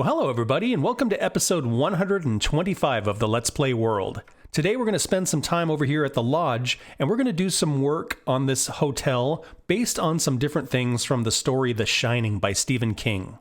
Well, hello everybody, and welcome to episode 125 of the Let's Play World. Today we're going to spend some time over here at the lodge, and we're going to do some work on this hotel based on some different things from the story The Shining by Stephen King.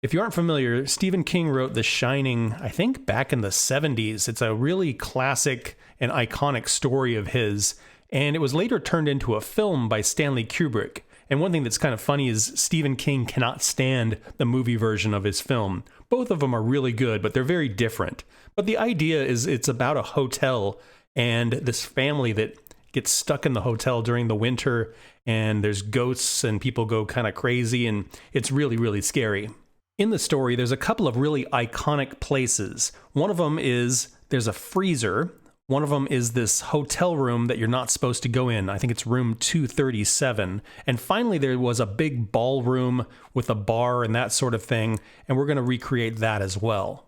If you aren't familiar, Stephen King wrote The Shining, I think back in the 70s. It's a really classic and iconic story of his, and it was later turned into a film by Stanley Kubrick. And one thing that's kind of funny is Stephen King cannot stand the movie version of his film. Both of them are really good, but they're very different. But the idea is it's about a hotel and this family that gets stuck in the hotel during the winter, and there's ghosts and people go kind of crazy, and it's really, really scary. In the story, there's a couple of really iconic places. One of them is there's a freezer. One of them is this hotel room that you're not supposed to go in. I think it's room 237. And finally, there was a big ballroom with a bar and that sort of thing, and we're going to recreate that as well.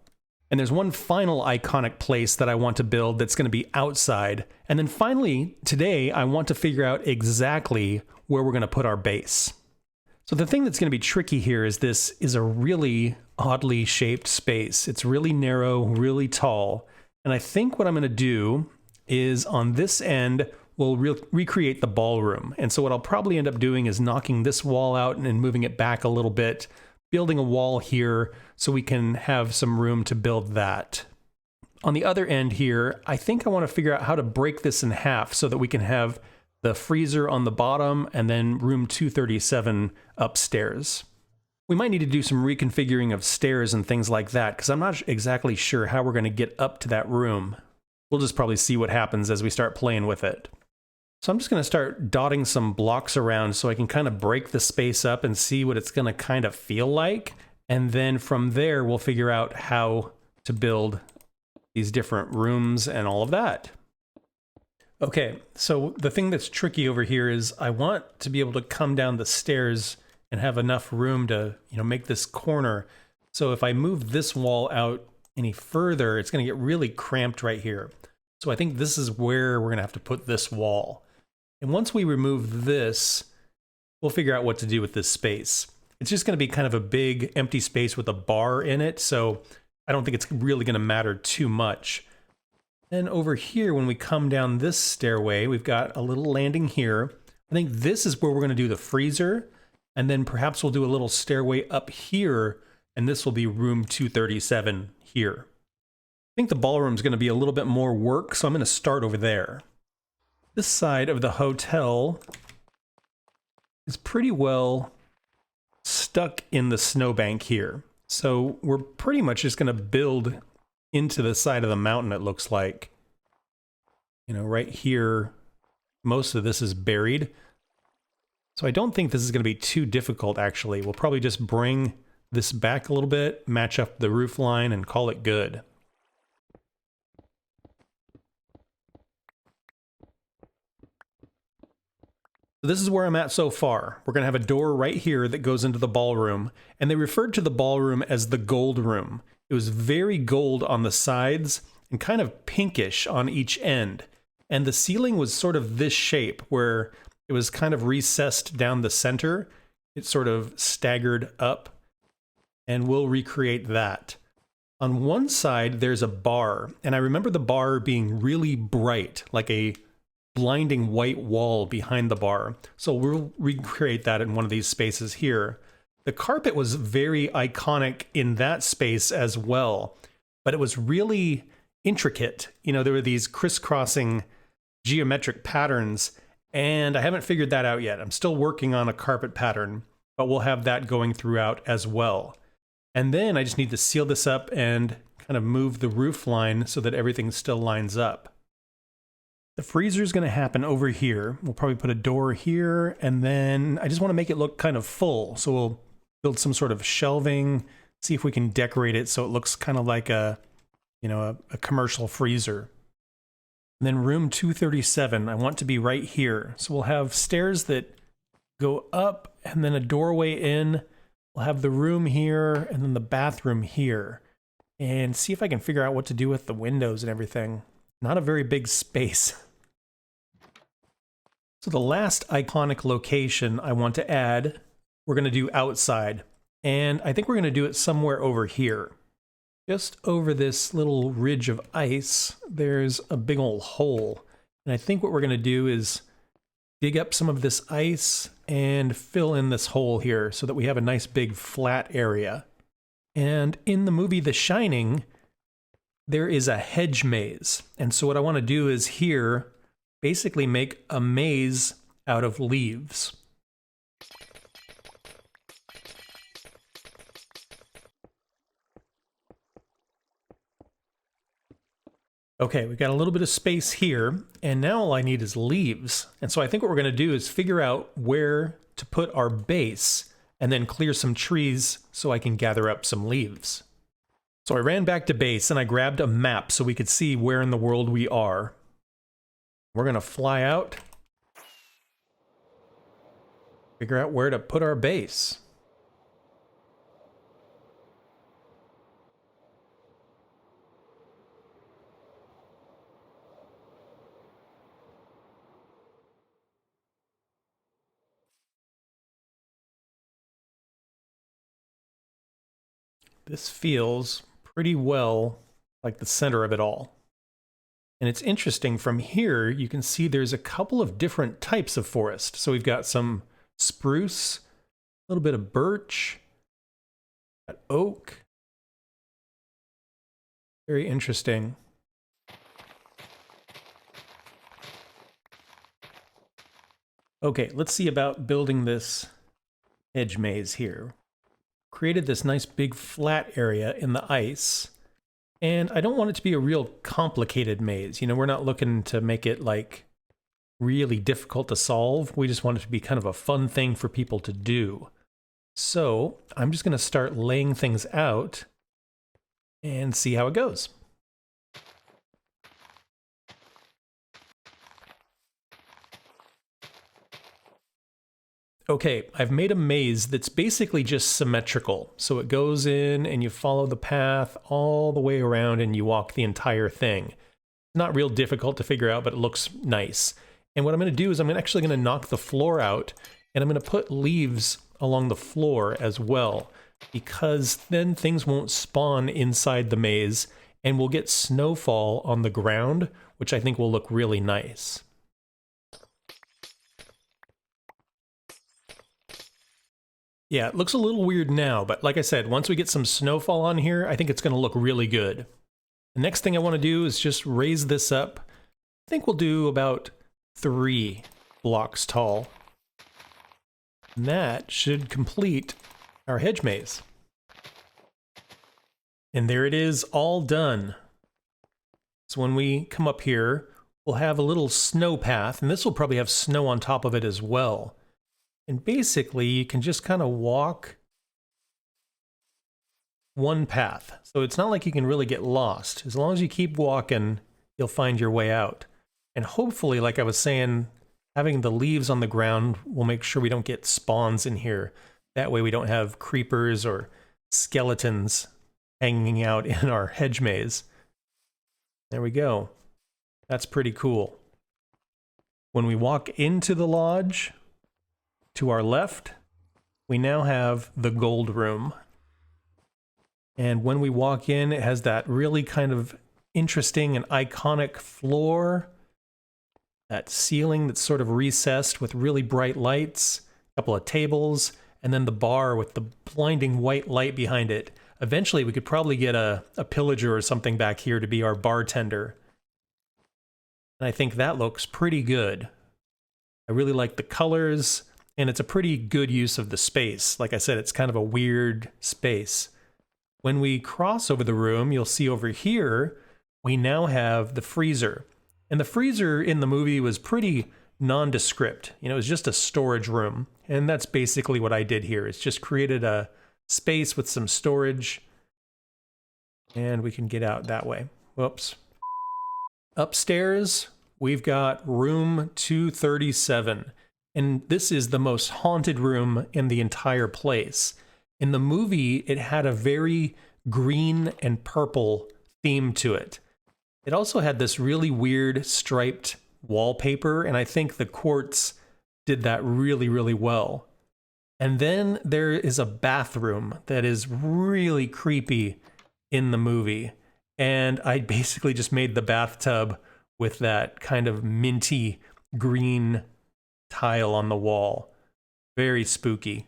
And there's one final iconic place that I want to build that's going to be outside. And then finally, today, I want to figure out exactly where we're going to put our base. So the thing that's going to be tricky here is this is a really oddly shaped space. It's really narrow, really tall. And I think what I'm going to do is on this end, we'll recreate the ballroom. And so what I'll probably end up doing is knocking this wall out and then moving it back a little bit, building a wall here so we can have some room to build that. On the other end here, I think I want to figure out how to break this in half so that we can have the freezer on the bottom and then room 237 upstairs. We might need to do some reconfiguring of stairs and things like that, because I'm not exactly sure how we're going to get up to that room. We'll just probably see what happens as we start playing with it. So I'm just going to start dotting some blocks around so I can kind of break the space up and see what it's going to kind of feel like. And then from there, we'll figure out how to build these different rooms and all of that. Okay, so the thing that's tricky over here is I want to be able to come down the stairs and have enough room to, make this corner. So if I move this wall out any further, it's going to get really cramped right here. So I think this is where we're going to have to put this wall. And once we remove this, we'll figure out what to do with this space. It's just going to be kind of a big empty space with a bar in it, so I don't think it's really going to matter too much. Then over here, when we come down this stairway, we've got a little landing here. I think this is where we're going to do the freezer. And then perhaps we'll do a little stairway up here, and this will be room 237 here. I think the ballroom is going to be a little bit more work, so I'm going to start over there. This side of the hotel is pretty well stuck in the snowbank here. So we're pretty much just going to build into the side of the mountain, it looks like. Right here, most of this is buried. So I don't think this is going to be too difficult, actually. We'll probably just bring this back a little bit, match up the roof line, and call it good. So this is where I'm at so far. We're going to have a door right here that goes into the ballroom, and they referred to the ballroom as the gold room. It was very gold on the sides and kind of pinkish on each end. And the ceiling was sort of this shape, where it was kind of recessed down the center. It sort of staggered up, and we'll recreate that. On one side, there's a bar, and I remember the bar being really bright, like a blinding white wall behind the bar. So we'll recreate that in one of these spaces here. The carpet was very iconic in that space as well, but it was really intricate. There were these crisscrossing geometric patterns, and I haven't figured that out yet. I'm still working on a carpet pattern, but we'll have that going throughout as well. And then I just need to seal this up and kind of move the roof line so that everything still lines up. The freezer is going to happen over here. We'll probably put a door here, and then I just want to make it look kind of full. So we'll build some sort of shelving, see if we can decorate it so it looks kind of like a commercial freezer. And then room 237, I want to be right here. So we'll have stairs that go up and then a doorway in. We'll have the room here and then the bathroom here. And see if I can figure out what to do with the windows and everything. Not a very big space. So the last iconic location I want to add, we're going to do outside. And I think we're going to do it somewhere over here. Just over this little ridge of ice, there's a big old hole. And I think what we're going to do is dig up some of this ice and fill in this hole here so that we have a nice big flat area. And in the movie The Shining, there is a hedge maze. And so what I want to do is here basically make a maze out of leaves. Okay, we've got a little bit of space here, and now all I need is leaves. And so I think what we're going to do is figure out where to put our base and then clear some trees so I can gather up some leaves. So I ran back to base and I grabbed a map so we could see where in the world we are. We're going to fly out, figure out where to put our base. This feels pretty well like the center of it all. And it's interesting, from here you can see there's a couple of different types of forest. So we've got some spruce, a little bit of birch, got oak. Very interesting. Okay, let's see about building this hedge maze here. Created this nice big flat area in the ice, and I don't want it to be a real complicated maze. You know, we're not looking to make it like really difficult to solve. We just want it to be kind of a fun thing for people to do. So I'm just going to start laying things out and see how it goes. Okay, I've made a maze that's basically just symmetrical. So it goes in and you follow the path all the way around and you walk the entire thing. Not real difficult to figure out, but it looks nice. And what I'm going to do is I'm actually going to knock the floor out, and I'm going to put leaves along the floor as well, because then things won't spawn inside the maze and we'll get snowfall on the ground, which I think will look really nice. Yeah, it looks a little weird now, but like I said, once we get some snowfall on here, I think it's going to look really good. The next thing I want to do is just raise this up. I think we'll do about 3 blocks tall. And that should complete our hedge maze. And there it is, all done. So when we come up here, we'll have a little snow path, and this will probably have snow on top of it as well. And basically, you can just kind of walk one path. So it's not like you can really get lost. As long as you keep walking, you'll find your way out. And hopefully, like I was saying, having the leaves on the ground will make sure we don't get spawns in here. That way we don't have creepers or skeletons hanging out in our hedge maze. There we go. That's pretty cool. When we walk into the lodge, to our left, we now have the gold room. And when we walk in, it has that really kind of interesting and iconic floor, that ceiling that's sort of recessed with really bright lights, a couple of tables, and then the bar with the blinding white light behind it. Eventually, we could probably get a pillager or something back here to be our bartender. And I think that looks pretty good. I really like the colors. And it's a pretty good use of the space. Like I said, it's kind of a weird space. When we cross over the room, you'll see over here, we now have the freezer. And the freezer in the movie was pretty nondescript. You know, it was just a storage room. And that's basically what I did here. It's just created a space with some storage. And we can get out that way. Whoops. Upstairs, we've got room 237. And this is the most haunted room in the entire place. In the movie, it had a very green and purple theme to it. It also had this really weird striped wallpaper, and I think the quartz did that really, really well. And then there is a bathroom that is really creepy in the movie. And I basically just made the bathtub with that kind of minty green tile on the wall. Very spooky.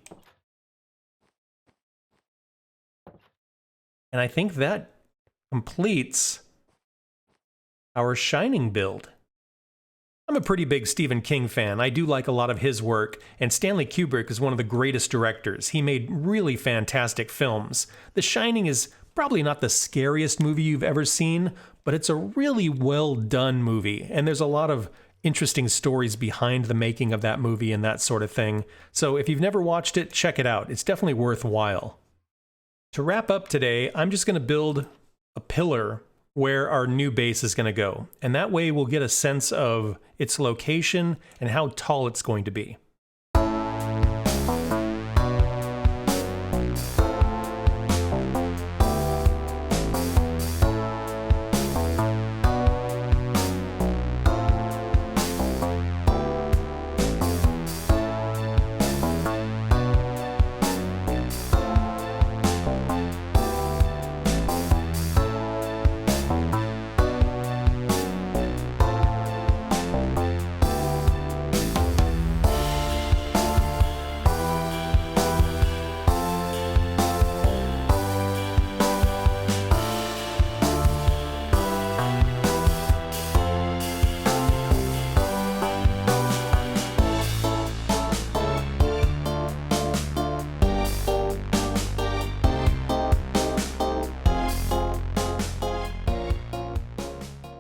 And I think that completes our Shining build. I'm a pretty big Stephen King fan. I do like a lot of his work, and Stanley Kubrick is one of the greatest directors. He made really fantastic films. The Shining is probably not the scariest movie you've ever seen, but it's a really well done movie, and there's a lot of interesting stories behind the making of that movie and that sort of thing. So if you've never watched it, check it out. It's definitely worthwhile. To wrap up today, I'm just going to build a pillar where our new base is going to go. And that way we'll get a sense of its location and how tall it's going to be.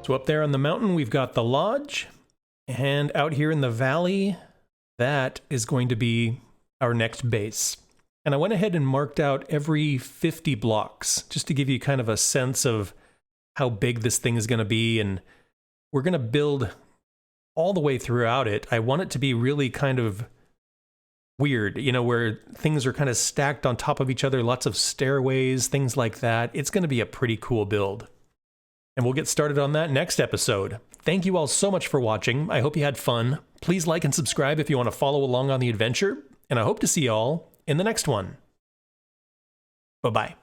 So up there on the mountain, we've got the lodge, and out here in the valley, that is going to be our next base. And I went ahead and marked out every 50 blocks, just to give you kind of a sense of how big this thing is going to be, and we're going to build all the way throughout it. I want it to be really kind of weird, you know, where things are kind of stacked on top of each other, lots of stairways, things like that. It's going to be a pretty cool build. And we'll get started on that next episode. Thank you all so much for watching. I hope you had fun. Please like and subscribe if you want to follow along on the adventure. And I hope to see you all in the next one. Bye-bye.